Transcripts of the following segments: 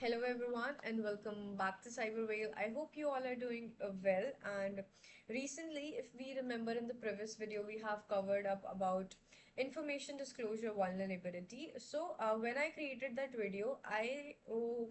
Hello everyone and welcome back to Cyberwhale. I hope you all are doing well. And recently, if we remember in the previous video, we have covered up about information disclosure vulnerability. So when I created that video, I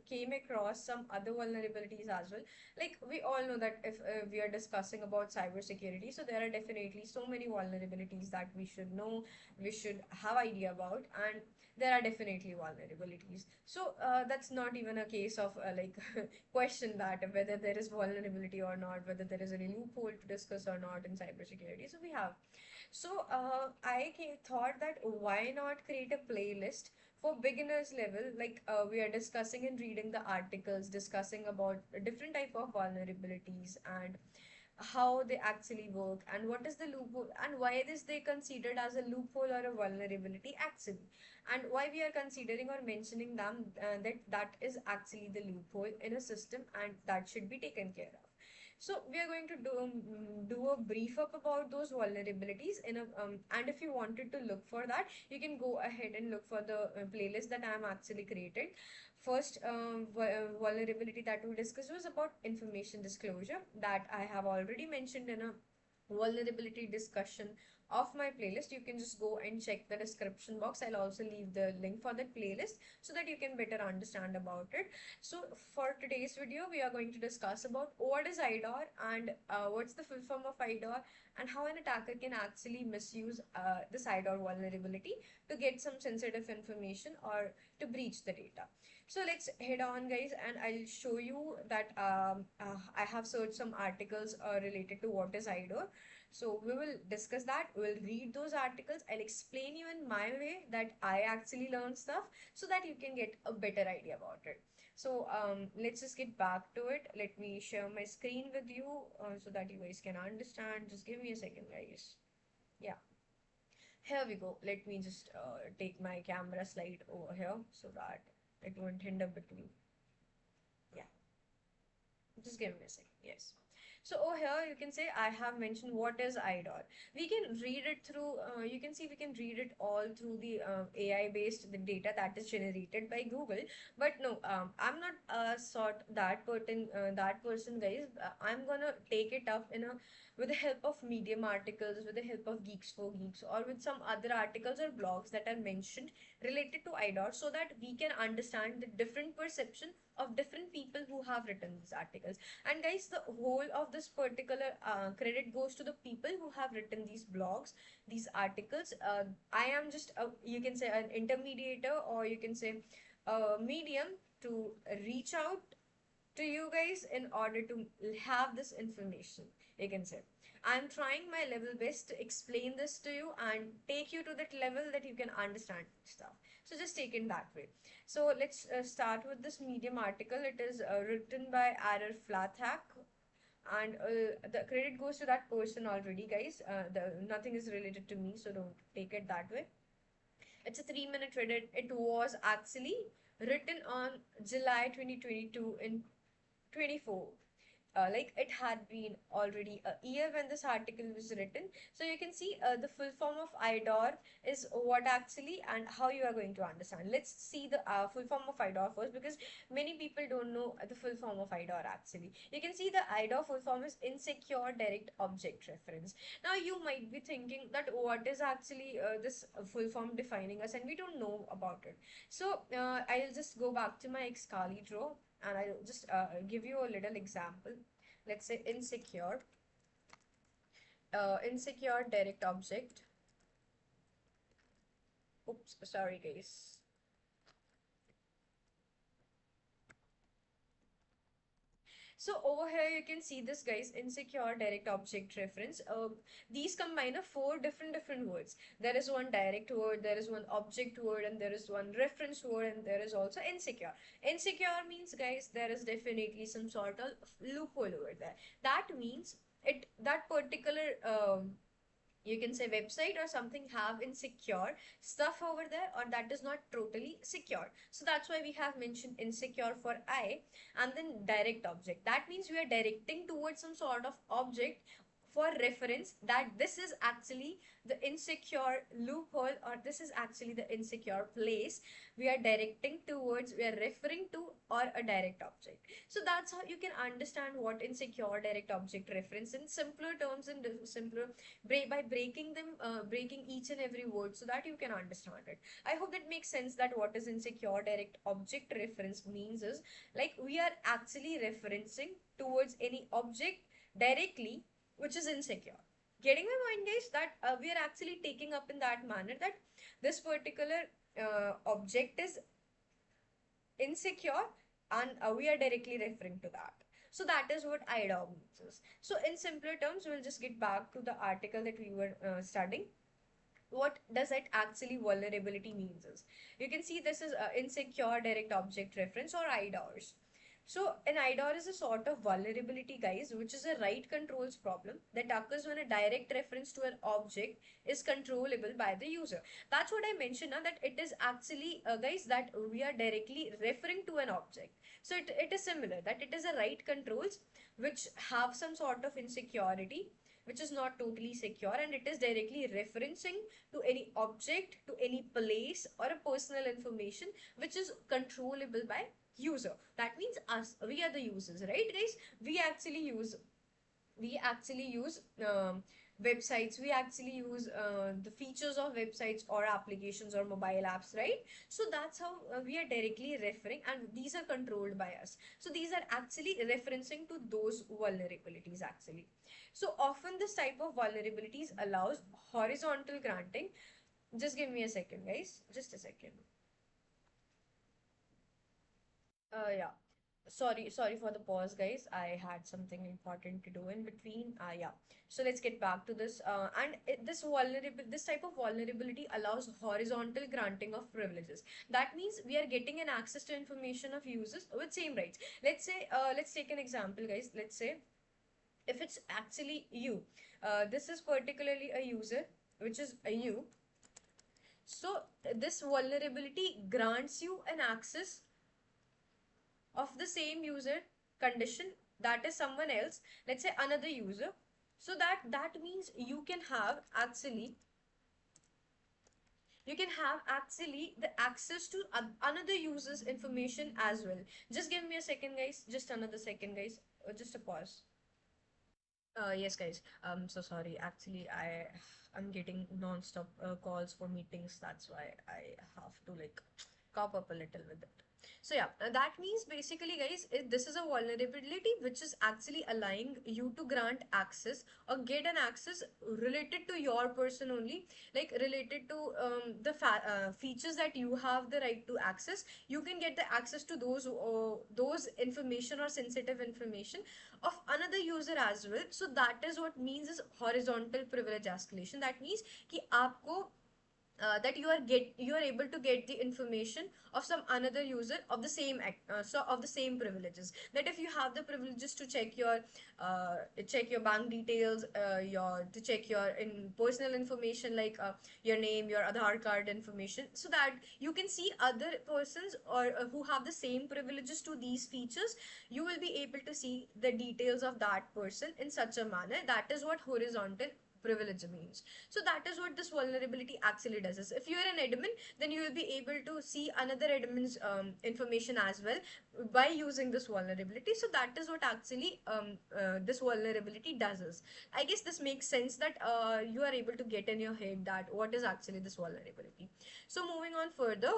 came across some other vulnerabilities as well. Like we all know that if we are discussing about cybersecurity, so there are definitely so many vulnerabilities that we should know, we should have idea about, and there are definitely vulnerabilities. So that's not even a case of like question that whether there is vulnerability or not, whether there is any loophole to discuss or not in cybersecurity. So we have. So I thought that why not create a playlist for beginners level, like we are discussing and reading the articles, discussing about different type of vulnerabilities and how they actually work and what is the loophole and why is they considered as a loophole or a vulnerability actually, and why we are considering or mentioning them, that is actually the loophole in a system and that should be taken care of. So we are going to do a brief up about those vulnerabilities in a and if you wanted to look for that, you can go ahead and look for the playlist that I am actually created. First vulnerability that we discussed was about information disclosure, that I have already mentioned in a vulnerability discussion of my playlist. You can just go and check the description box. I'll also leave the link for that playlist so that you can better understand about it. So for today's video, we are going to discuss about what is IDOR and what's the full form of IDOR, and how an attacker can actually misuse this IDOR vulnerability to get some sensitive information or to breach the data. So let's head on, guys, and I'll show you that I have searched some articles related to what is IDOR. So we will discuss that. We'll read those articles. I'll explain you in my way that I actually learned stuff so that you can get a better idea about it. So let's just get back to it. Let me share my screen with you so that you guys can understand. Just give me a second, guys. Yeah, here we go. Let me just take my camera slide over here so that it won't hinder between. Yeah, just give me a second. Yes. So over here you can say I have mentioned what is IDOR. We can read it through, you can see we can read it all through the AI based the data that is generated by Google. But no, I'm not that person, guys. I'm gonna take it up in a with the help of Medium articles, with the help of Geeks for Geeks, or with some other articles or blogs that are mentioned related to IDOR, so that we can understand the different perception of different people who have written these articles. And guys, the whole of this particular credit goes to the people who have written these blogs, these articles. I am just you can say an intermediator, or you can say a medium to reach out to you guys in order to have this information, you can say. I'm trying my level best to explain this to you and take you to that level that you can understand stuff. So just take it that way. So let's start with this Medium article. It is written by Arar Flathak, and the credit goes to that person already, guys. Nothing is related to me, so don't take it that way. It's a 3 minute Reddit. It was actually written on July 2022 in 24. Like it had been already a year when this article was written. So you can see the full form of IDOR is what actually and how you are going to understand. Let's see the full form of IDOR first, because many people don't know the full form of IDOR actually. You can see the IDOR full form is Insecure Direct Object Reference. Now you might be thinking that what is actually this full form defining us, and we don't know about it. So I'll just go back to my Excalibur and I'll just give you a little example. Let's say insecure direct object. Oops, sorry guys. So over here you can see this, guys, insecure direct object reference. These combine of four different words. There is one direct word, there is one object word, and there is one reference word, and there is also insecure. Insecure means, guys, there is definitely some sort of loophole over there. That means that particular you can say website or something have insecure stuff over there, or that is not totally secure. So that's why we have mentioned insecure for I. And then direct object, that means we are directing towards some sort of object for reference that this is actually the insecure loophole, or this is actually the insecure place we are directing towards, we are referring to, or a direct object. So that's how you can understand what insecure direct object reference in simpler terms, and simpler by breaking them, breaking each and every word so that you can understand it. I hope that makes sense, that what is insecure direct object reference means is like we are actually referencing towards any object directly which is insecure. Getting my mind, guys, that we are actually taking up in that manner that this particular object is insecure, and we are directly referring to that. So that is what IDOM means. So in simpler terms, we'll just get back to the article that we were studying. What does it actually vulnerability means is, you can see this is insecure direct object reference, or IDORs. So an IDOR is a sort of vulnerability, guys, which is a write controls problem that occurs when a direct reference to an object is controllable by the user. That's what I mentioned now, that it is actually, guys, that we are directly referring to an object. So it is similar, that it is a write controls which have some sort of insecurity, which is not totally secure, and it is directly referencing to any object, to any place, or a personal information which is controllable by user. That means us, we are the users, right, guys? We actually use websites, we actually use the features of websites or applications or mobile apps, right? So that's how we are directly referring, and these are controlled by us. So these are actually referencing to those vulnerabilities actually. So often this type of vulnerabilities allows horizontal granting. Just give me a second, guys, just a second. Yeah. Sorry for the pause, guys. I had something important to do in between. Yeah. So let's get back to this. This type of vulnerability allows horizontal granting of privileges. That means we are getting an access to information of users with same rights. Let's take an example, guys. Let's say if it's actually you, this is particularly a user, which is a you. So this vulnerability grants you an access of the same user condition, that is someone else, let's say another user. So that means you can have actually the access to another user's information as well. Just give me a second, guys, just another second, guys. Just a pause. Yes, guys. So sorry. Actually, I'm getting non-stop calls for meetings. That's why I have to like cop up a little with it. So yeah, that means basically, guys, this is a vulnerability which is actually allowing you to grant access or get an access related to your person only, like related to the features that you have the right to access. You can get the access to those information or sensitive information of another user as well. So that is what means is horizontal privilege escalation. That means कि आपको that you are able to get the information of some another user of the same of the same privileges. That if you have the privileges to check your bank details, your to check your in personal information like your name, your Aadhaar card information, so that you can see other persons or who have the same privileges to these features, you will be able to see the details of that person in such a manner. That is what horizontal privilege means. So that is what this vulnerability actually does is, if you are an admin, then you will be able to see another admin's information as well by using this vulnerability. So that is what actually this vulnerability does is, I guess this makes sense, that you are able to get in your head that what is actually this vulnerability. So moving on further,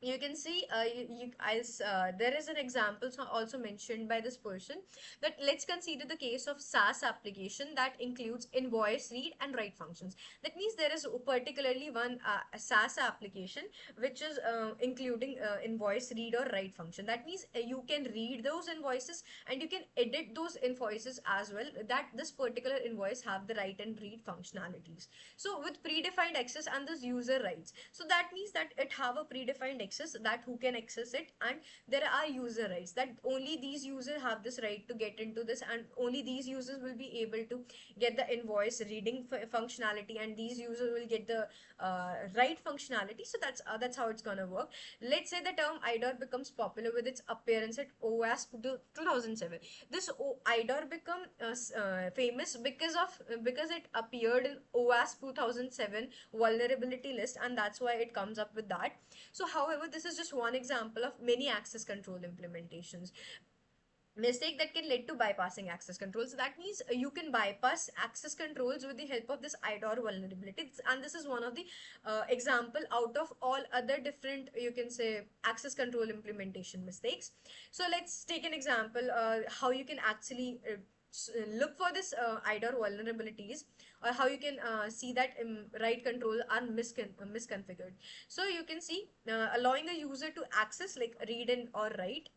you can see there is an example also mentioned by this person, that let's consider the case of SaaS application that includes invoice read and write functions. That means there is particularly one SaaS application which is including invoice read or write function. That means you can read those invoices and you can edit those invoices as well, that this particular invoice have the write and read functionalities. So with predefined access and this user rights, so that means that it have a predefined access, that who can access it, and there are user rights, that only these users have this right to get into this, and only these users will be able to get the invoice reading functionality, and these users will get the write functionality. So that's how it's gonna work. Let's say the term IDOR becomes popular with its appearance at OWASP 2007. This IDOR become famous because it appeared in OWASP 2007 vulnerability list, and that's why it comes up with that. So however, this is just one example of many access control implementations, mistake that can lead to bypassing access controls. So that means you can bypass access controls with the help of this IDOR vulnerability, and this is one of the example out of all other different, you can say, access control implementation mistakes. So let's take an example how you can actually look for this IDOR vulnerabilities, or how you can see that write control are misconfigured. So you can see allowing a user to access like read and or write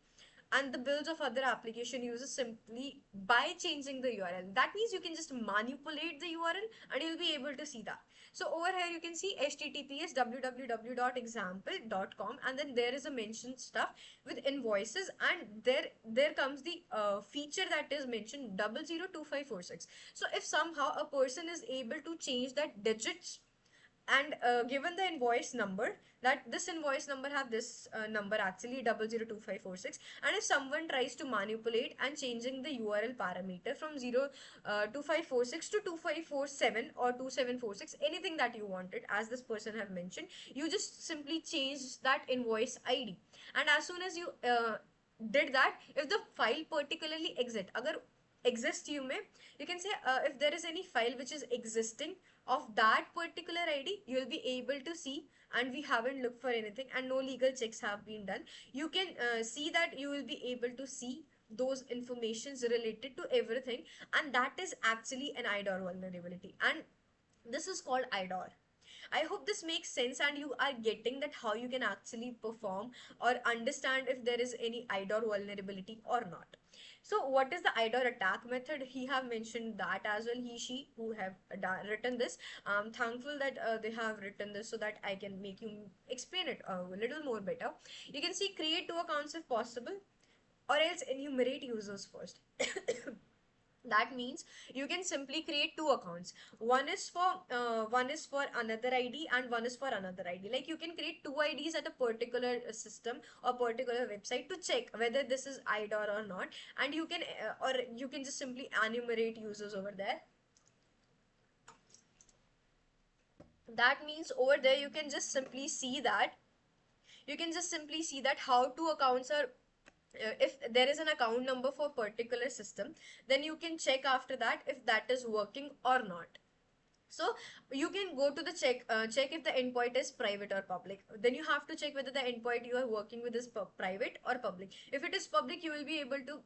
and the builds of other application users simply by changing the URL. That means you can just manipulate the URL and you'll be able to see that. So over here you can see https www.example.com, and then there is a mentioned stuff with invoices, and there comes the feature that is mentioned 002546. So if somehow a person is able to change that digits and given the invoice number, that this invoice number have this number actually 002546, and if someone tries to manipulate and changing the URL parameter from 02546 to 2547 or 2746, anything that you wanted, as this person have mentioned, you just simply change that invoice ID, and as soon as you did that, if the file particularly exist, you can say if there is any file which is existing of that particular ID, you will be able to see, and we haven't looked for anything and no legal checks have been done. You can see that you will be able to see those informations related to everything, and that is actually an IDOR vulnerability, and this is called IDOR. I hope this makes sense and you are getting that how you can actually perform or understand if there is any IDOR vulnerability or not. So what is the IDOR attack method? He have mentioned that as well, she who have written this. I'm thankful that they have written this so that I can make you explain it a little more better. You can see create two accounts if possible, or else enumerate users first. That means you can simply create two accounts. One is for another ID and one is for another ID. Like you can create two IDs at a particular system or particular website to check whether this is IDOR or not, and you can or you can just simply enumerate users over there. That means over there you can just simply see that how two accounts are, if there is an account number for particular system, then you can check after that if that is working or not. So you can go to the check if the endpoint is private or public. Then you have to check whether the endpoint you are working with is private or public. If it is public, you will be able to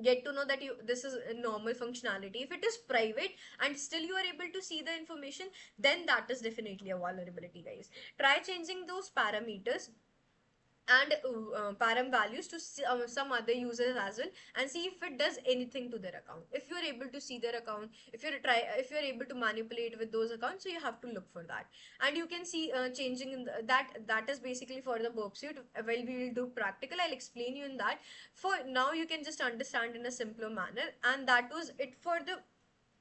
get to know that this is a normal functionality. If it is private and still you are able to see the information, then that is definitely a vulnerability, guys. Try changing those parameters and param values to some other users as well, and see if it does anything to their account. If you're able to see their account, if you're able to manipulate with those accounts, so you have to look for that. And you can see changing in that is basically for the burp suite. Well, we will do practical, I'll explain you in that. For now you can just understand in a simpler manner, and that was it for the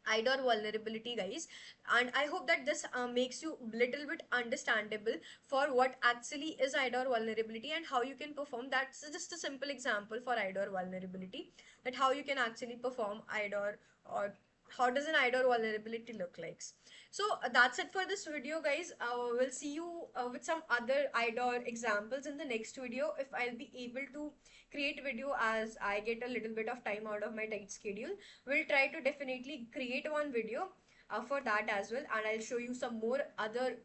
IDOR vulnerability, guys. And I hope that this makes you little bit understandable for what actually is IDOR vulnerability and how you can perform. That's just a simple example for IDOR vulnerability, that how you can actually perform IDOR, or how does an IDOR vulnerability look like. So that's it for this video, guys. We'll see you with some other IDOR examples in the next video, if I'll be able to create video as I get a little bit of time out of my tight schedule. We'll try to definitely create one video for that as well, and I'll show you some more other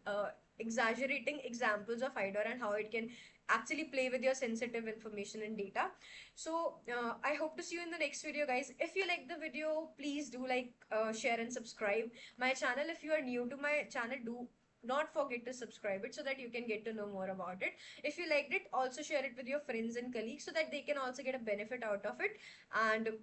exaggerating examples of IDOR and how it can actually play with your sensitive information and data. So I hope to see you in the next video, guys. If you like the video, please do like, share and subscribe my channel. If you are new to my channel, do not forget to subscribe it so that you can get to know more about it. If you liked it, also share it with your friends and colleagues so that they can also get a benefit out of it. And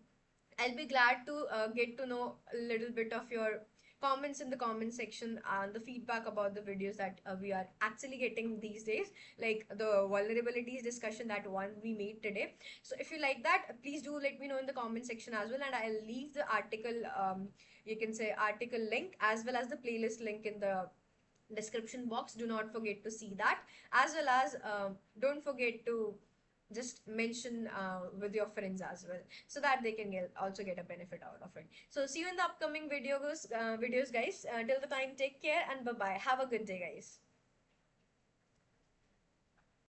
I'll be glad to get to know a little bit of your comments in the comment section and the feedback about the videos that we are actually getting these days, like the vulnerabilities discussion, that one we made today. So if you like that, please do let me know in the comment section as well, and I'll leave the article, you can say article link, as well as the playlist link in the description box. Do not forget to see that, as well as don't forget to just mention with your friends as well, so that they can also get a benefit out of it. So see you in the upcoming videos, guys. Till the time, take care and bye bye. Have a good day, guys.